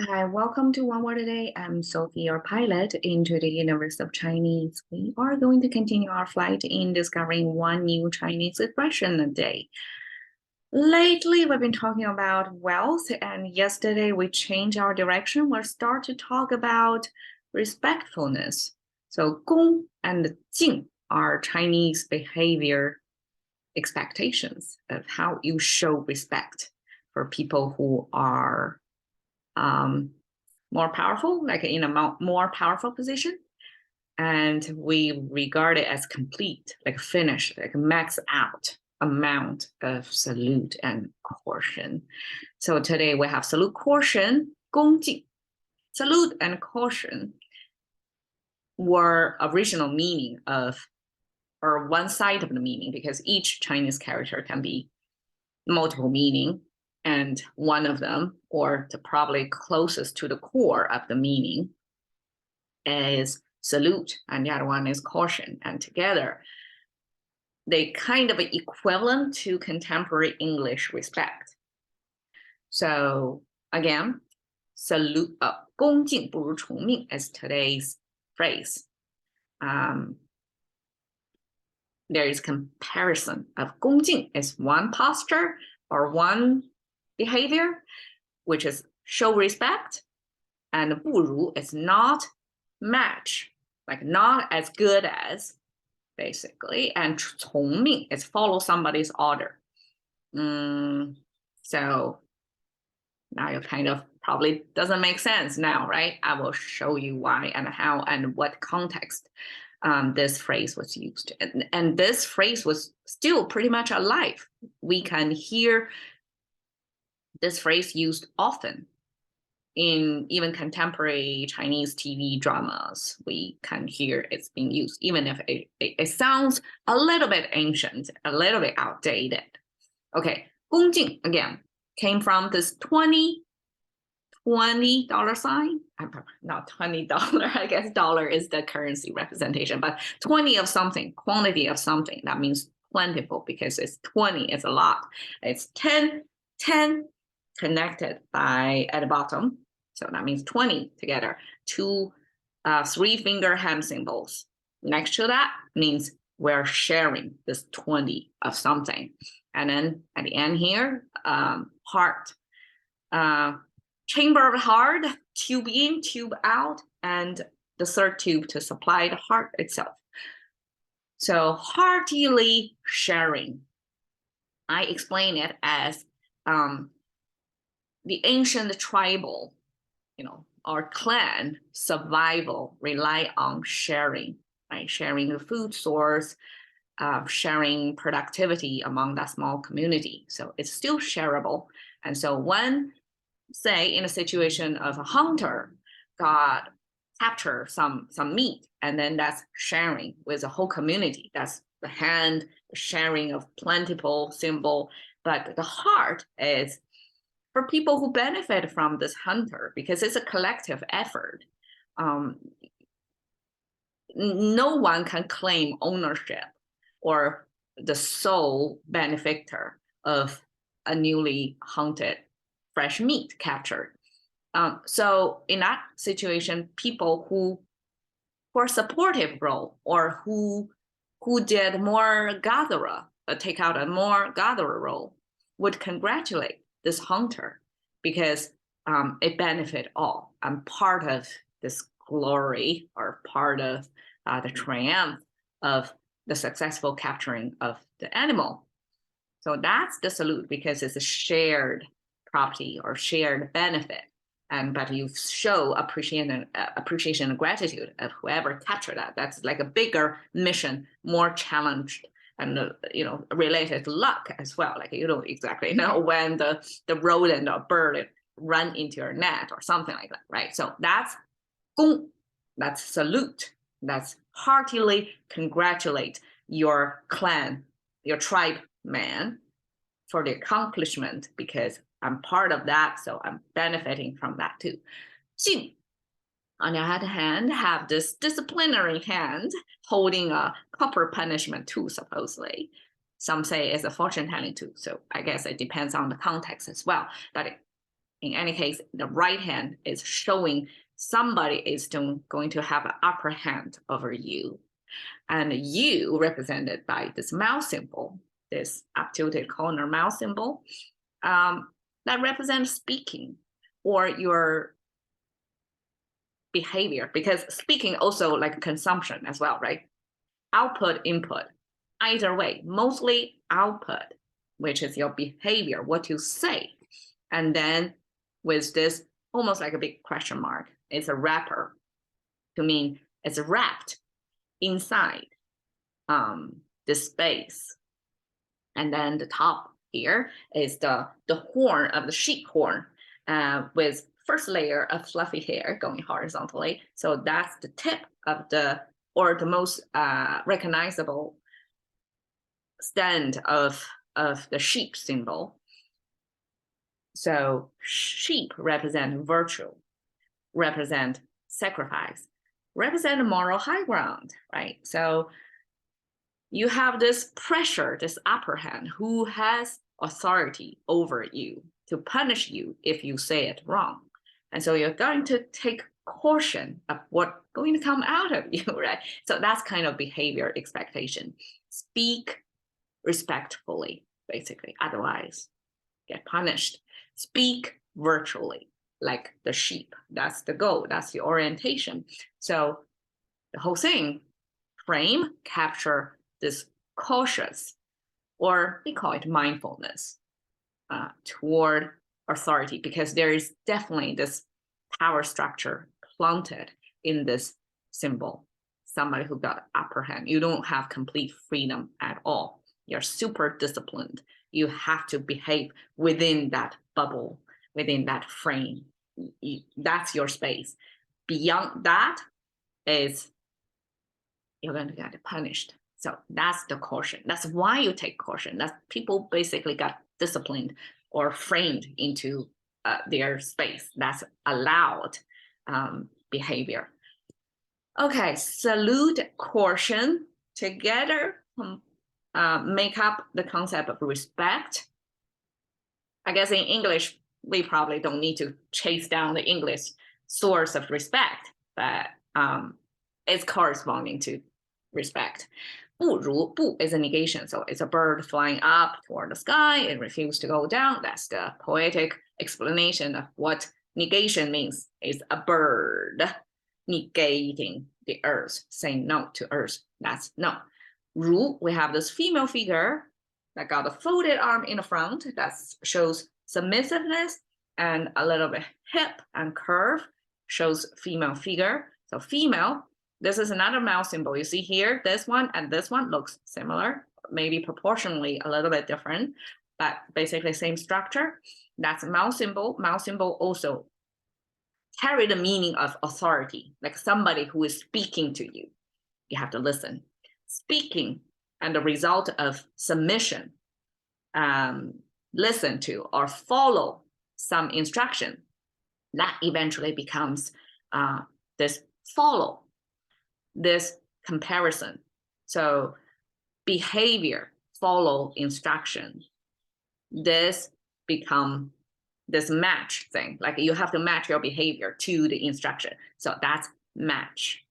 Hi, welcome to One Word a Day. I'm Sophie, your pilot into the universe of Chinese. We are going to continue our flight in discovering one new Chinese expression a day. Lately, we've been talking about wealth, and yesterday we changed our direction. We'll start to talk about respectfulness. So, 恭 and 敬 are Chinese behavior expectations of how you show respect for people who are more powerful, like in a more powerful position. And we regard it as complete, like finished, like max out amount of salute and caution. So today we have salute, caution, 恭敬. Salute and caution were original meaning of, or one side of the meaning, because each Chinese character can be multiple meaning. And one of them, or the probably closest to the core of the meaning, is salute, and the other one is caution. And together, they kind of equivalent to contemporary English respect. So again, salute, 恭敬不如从命 is today's phrase. There is comparison of 恭敬 is one posture or one behavior, which is show respect, and 不如 is not match, like not as good as, basically, and 从命 is follow somebody's order. So now you kind of probably doesn't make sense now, right? I will show you why and how and what context this phrase was used. And this phrase was still pretty much alive. We can hear this phrase used often in even contemporary Chinese TV dramas. We can hear it's being used, even if it sounds a little bit ancient, a little bit outdated. Okay, 恭敬 again came from this $20 sign. Not $20, I guess dollar is the currency representation, but 20 of something, quantity of something. That means plentiful because it's 20, it's a lot. It's 10 connected by at the bottom. So that means 20 together. Two 3-finger hand symbols. Next to that means we're sharing this 20 of something. And then at the end here, heart. Chamber of the heart, tube in, tube out, and the third tube to supply the heart itself. So heartily sharing. I explain it as the ancient tribal, our clan survival rely on sharing, right? Sharing the food source, sharing productivity among that small community. So it's still shareable. And so when, say, in a situation of a hunter got capture some meat, and then that's sharing with the whole community. That's the hand sharing of plentiful symbol. But the heart is for people who benefit from this hunter, because it's a collective effort. No one can claim ownership or the sole benefactor of a newly hunted fresh meat captured. So in that situation, people who for supportive role or who did more gatherer, take out a more gatherer role, would congratulate this hunter because it benefit all. I'm part of this glory or part of the triumph of the successful capturing of the animal. So that's the salute because it's a shared property or shared benefit. But you show appreciation and gratitude of whoever captured that. That's like a bigger mission, more challenged, and related to luck as well. Like you don't exactly know when the rodent or bird run into your net or something like that, right? So that's 恭, that's salute. That's heartily congratulate your clan, your tribe man for the accomplishment because I'm part of that, so I'm benefiting from that too. 敬, on the other hand, have this disciplinary hand holding a copper punishment tool, supposedly. Some say it's a fortune telling tool, so I guess it depends on the context as well. But In any case, the right hand is showing somebody is going to have an upper hand over you. And you represented by this mouse symbol, this up tilted corner mouse symbol, that represents speaking or your behavior, because speaking also like consumption as well, right? Output, input, either way, mostly output, which is your behavior, what you say. And then with this almost like a big question mark, it's a wrapper to mean it's wrapped inside the space. And then the top here is the horn of the sheep horn with first layer of fluffy hair going horizontally. So that's the tip of the, or the most recognizable stand of the sheep symbol. So sheep represent virtue, represent sacrifice, represent moral high ground, right? So you have this pressure, this upper hand, who has authority over you to punish you if you say it wrong. And so you're going to take caution of what's going to come out of you, right? So that's kind of behavior expectation. Speak respectfully, basically, otherwise get punished. Speak virtually, like the sheep. That's the goal, that's the orientation. So the whole thing, frame, capture this cautious, or we call it mindfulness, toward authority, because there is definitely this power structure planted in this symbol. Somebody who got upper hand. You don't have complete freedom at all. You're super disciplined. You have to behave within that bubble, within that frame. That's your space. Beyond that is you're going to get punished. So that's the caution. That's why you take caution. That's people basically got disciplined or framed into their space. That's allowed behavior. Okay, salute, caution together make up the concept of respect. I guess in English, we probably don't need to chase down the English source of respect, but it's corresponding to respect. 不如, 不 is a negation, so it's a bird flying up toward the sky. It refused to go down. That's the poetic explanation of what negation means. It's a bird negating the earth, saying no to earth. That's no. 如, we have this female figure that got a folded arm in the front that shows submissiveness, and a little bit hip and curve shows female figure. So female, this is another mouse symbol. You see here, this one and this one looks similar, maybe proportionally a little bit different, but basically same structure. That's a mouse symbol. Mouse symbol also carry the meaning of authority, like somebody who is speaking to you. You have to listen. Speaking and the result of submission, listen to or follow some instruction, that eventually becomes this follow, this comparison. So behavior, follow instruction, this become this match thing, like you have to match your behavior to the instruction. So that's match.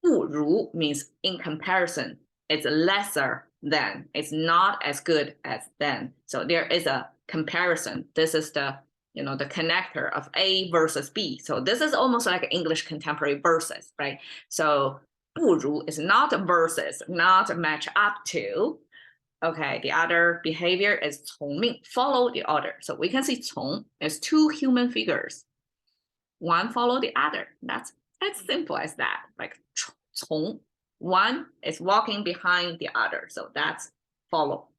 不如 means in comparison, it's lesser than, it's not as good as then. So there is a comparison. This is the, the connector of A versus B. So this is almost like English contemporary versus, right? So 不如 is not versus, not match up to. Okay, the other behavior is 从命, follow the other. So we can see 从 is two human figures. One follow the other. That's as simple as that. Like 从, one is walking behind the other. So that's follow.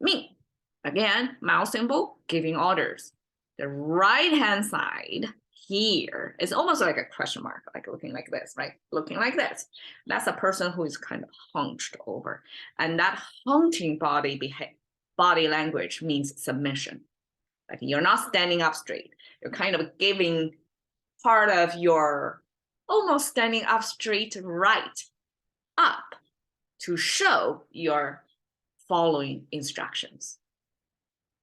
命, again, mouse symbol, giving orders. The right hand side here is almost like a question mark, like looking like this, right? Looking like this. That's a person who is kind of hunched over. And that hunching body language means submission. Like you're not standing up straight. You're kind of giving part of your almost standing up straight right up to show you're following instructions.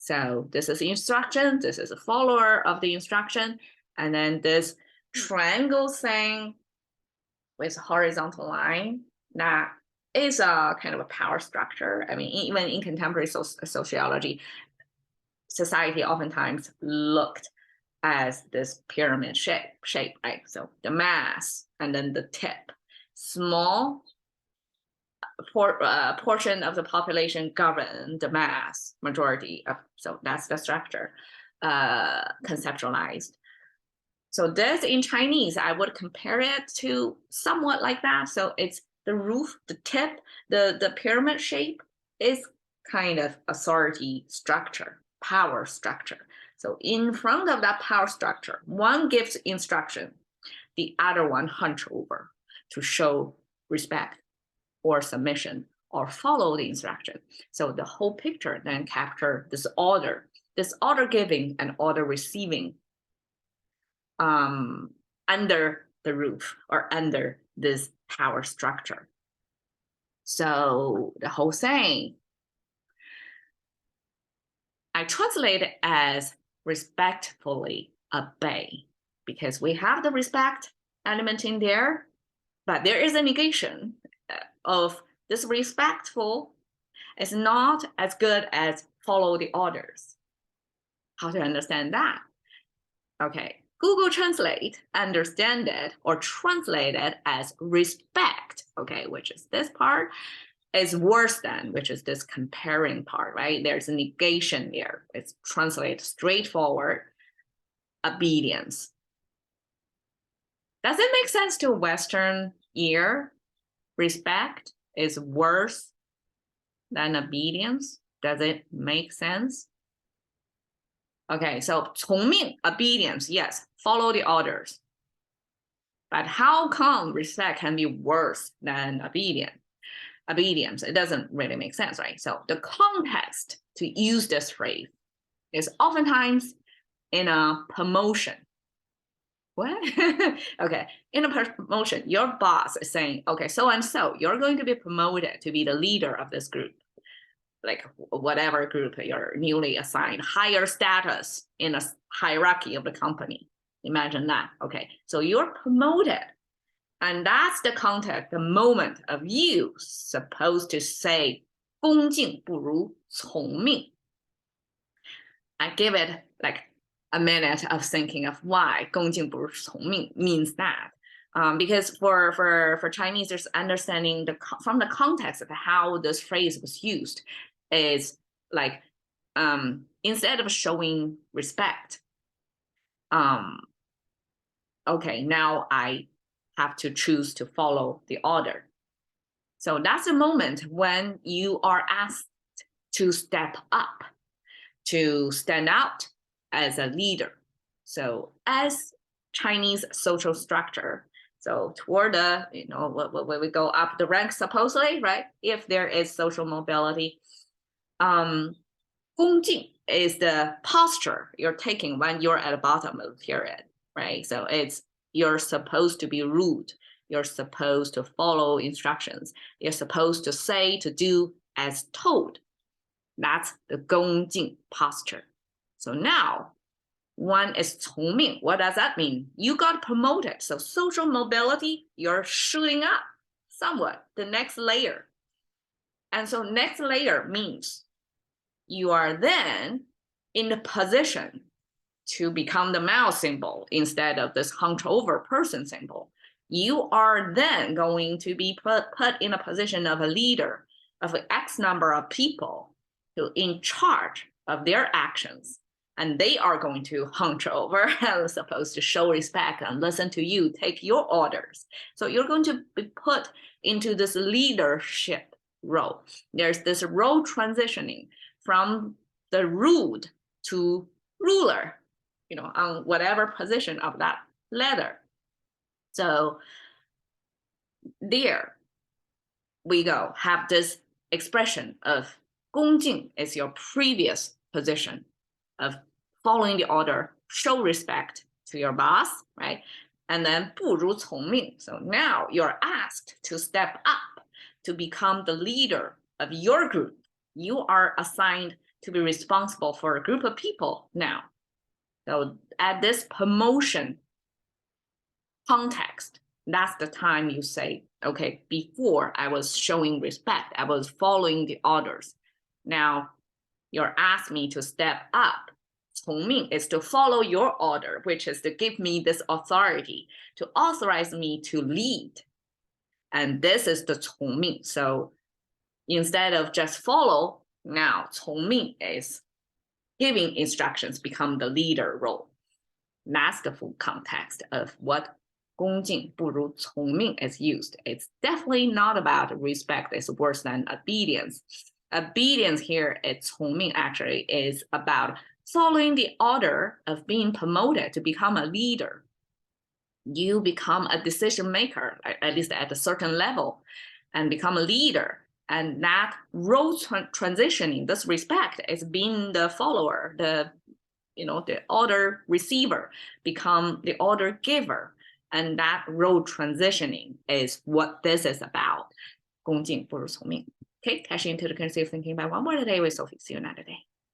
So this is instruction, this is a follower of the instruction, and then this triangle thing with horizontal line, that is a kind of a power structure. I mean, even in contemporary sociology, society oftentimes looked as this pyramid shape, right? So the mass and then the tip, small portion of the population govern the mass majority of, so that's the structure conceptualized. So this in Chinese, I would compare it to somewhat like that. So it's the roof, the tip, the pyramid shape is kind of authority structure, power structure. So in front of that power structure, one gives instruction, the other one hunch over to show respect or submission or follow the instruction. So the whole picture then capture this order giving and order receiving under the roof or under this power structure. So the whole thing, I translate it as respectfully obey, because we have the respect element in there, but there is a negation of this respectful is not as good as follow the orders. How to understand that? Okay, Google Translate understand it or translate it as respect, okay, which is this part, is worse than, which is this comparing part, right? There's a negation there. It's translate straightforward, obedience. Does it make sense to Western ear? Respect is worse than obedience. Does it make sense? Okay, so 从命, obedience, yes, follow the orders. But how come respect can be worse than obedience? It doesn't really make sense, right? So the context to use this phrase is oftentimes in a promotion. What? Okay, in a promotion, your boss is saying, okay, so and so, you're going to be promoted to be the leader of this group, like whatever group you're newly assigned, higher status in a hierarchy of the company. Imagine that. Okay, so you're promoted. And that's the context, the moment of you supposed to say, 恭敬不如从命. I give it like a minute of thinking of why 恭敬不如从命 means that. Because for Chinese, there's understanding from the context of how this phrase was used is like, instead of showing respect, okay, now I have to choose to follow the order. So that's a moment when you are asked to step up, to stand out as a leader. So as Chinese social structure, so toward the, when we go up the ranks supposedly, right? If there is social mobility, 恭敬 is the posture you're taking when you're at the bottom of the pyramid, right? So it's, you're supposed to be rude. You're supposed to follow instructions. You're supposed to say, to do as told. That's the 恭敬 posture. So now, one is 从命. What does that mean? You got promoted. So social mobility, you're shooting up somewhat, the next layer. And so next layer means you are then in the position to become the mouse symbol instead of this hunch over person symbol. You are then going to be put in a position of a leader of an X number of people who in charge of their actions. And they are going to hunch over and supposed to show respect and listen to you, take your orders. So you're going to be put into this leadership role. There's this role transitioning from the rude to ruler, on whatever position of that ladder. So there we go, have this expression of 恭敬 is your previous position of following the order, show respect to your boss, right? And then 不如从命. So now you're asked to step up to become the leader of your group. You are assigned to be responsible for a group of people now. So at this promotion context, that's the time you say, okay, before I was showing respect, I was following the orders. Now you're asking me to step up. 从命 is to follow your order, which is to give me this authority, to authorize me to lead. And this is the 从命. So instead of just follow, now 从命 is giving instructions, become the leader role. That's the full context of what 恭敬不如从命 is used. It's definitely not about respect. It's worse than obedience. Obedience here, it's 从命 actually is about following the order of being promoted to become a leader. You become a decision maker, at least at a certain level, and become a leader. And that role transitioning, this respect, is being the follower, the order receiver, become the order giver. And that role transitioning is what this is about. 恭敬不如从命. Okay, cashing into the currency of thinking by one word a day with Sophie. See you another day.